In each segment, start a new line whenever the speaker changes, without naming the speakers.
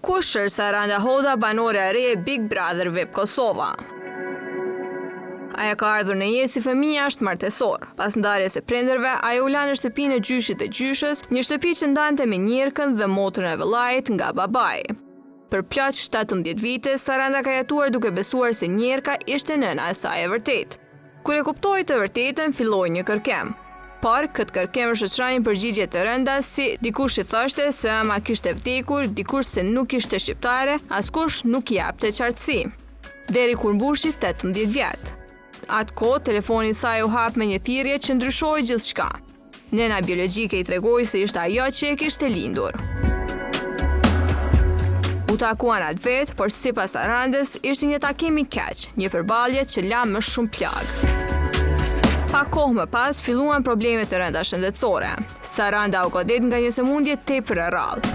Kush është Saranda Hoda, banore e re e Big Brother Vip Kosova? Aja ka ardhur në jetë si fëmija është martesor. Pas ndarjes së prindërve, ajo u la në shtëpinë e gjyshit të gjyshës, një shtëpi që ndante me njërkën dhe motrën e vëllait nga babai. Për plot 17 vite, Saranda ka jetuar duke besuar se njërka ishte nëna e saj e vërtet. Kur e kuptoi të vërtetën, filloi një kërkem. Por këtë kërkem shoqëronin përgjigje të rënda si dikush i thoshte se ama kishte vdekur, dikush se nuk ishte shqiptare, askush nuk i japte qartësi. Deri kur mbushi 18 vjet. Atë kohë telefoni i saj u hap me një thirrje që ndryshoi gjithçka. Nëna biologjike i tregoi se ishte ajo që e kishte lindur. U takuan atë vetë, por sipas Sarandës ishte një takim i keq, një përballje që la më shumë plagë. Pa kohë më pas, filluan problemet të rënda shëndetësore. Saranda u godet nga një sëmundje tepër e rrallë.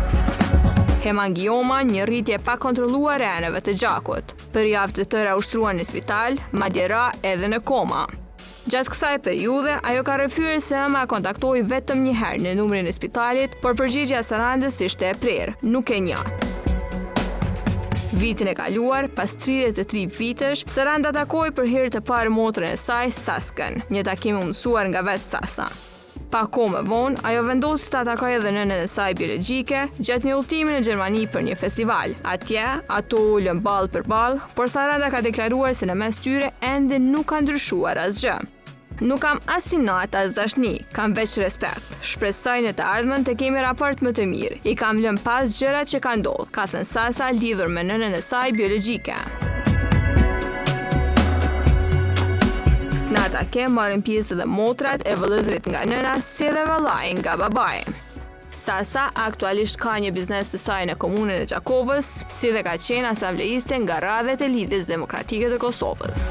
Hemangioma, një rritje pa kontrolluar e anëve të gjakut. Për javë të tëra u shtruan në spital, madje ra edhe në koma. Gjatë kësaj periudhe, ajo ka rrëfyer se ëma kontaktoi vetëm një herë në numrin e spitalit, por përgjigjja e Sarandës ishte e prerë, nuk e nja. Vitin e kaluar, pas 33 vitesh, Saranda takoi për herë të parë motrën e saj, Saskën, një takim i mësuar nga vetë Sasa. Pa kohë më vonë, ajo vendosi ta takojë edhe nënën e saj biologjike gjatë një udhtimi në Gjermani për një festival. Atje, ato ulën ballë për ballë, por Saranda ka deklaruar se në mes tyre ende nuk ka ndryshuar asgjë. Nuk kam as inat as dashni, kam veç respekt. Shpresoj në të ardhmen të kemi raport më të mirë. I kam lënë pas gjërat që ka ndodhur, ka thënë Sasa lidhur me nënën e saj biologjike. Në takim marrin pjesë edhe motrat e vëllezërit nga nëna, si edhe vëllai nga babai. Sasa aktualisht ka një biznes të saj në komunën e Gjakovës, si dhe ka qenë asambleiste nga radhet e Lidhjes Demokratike të Kosovës.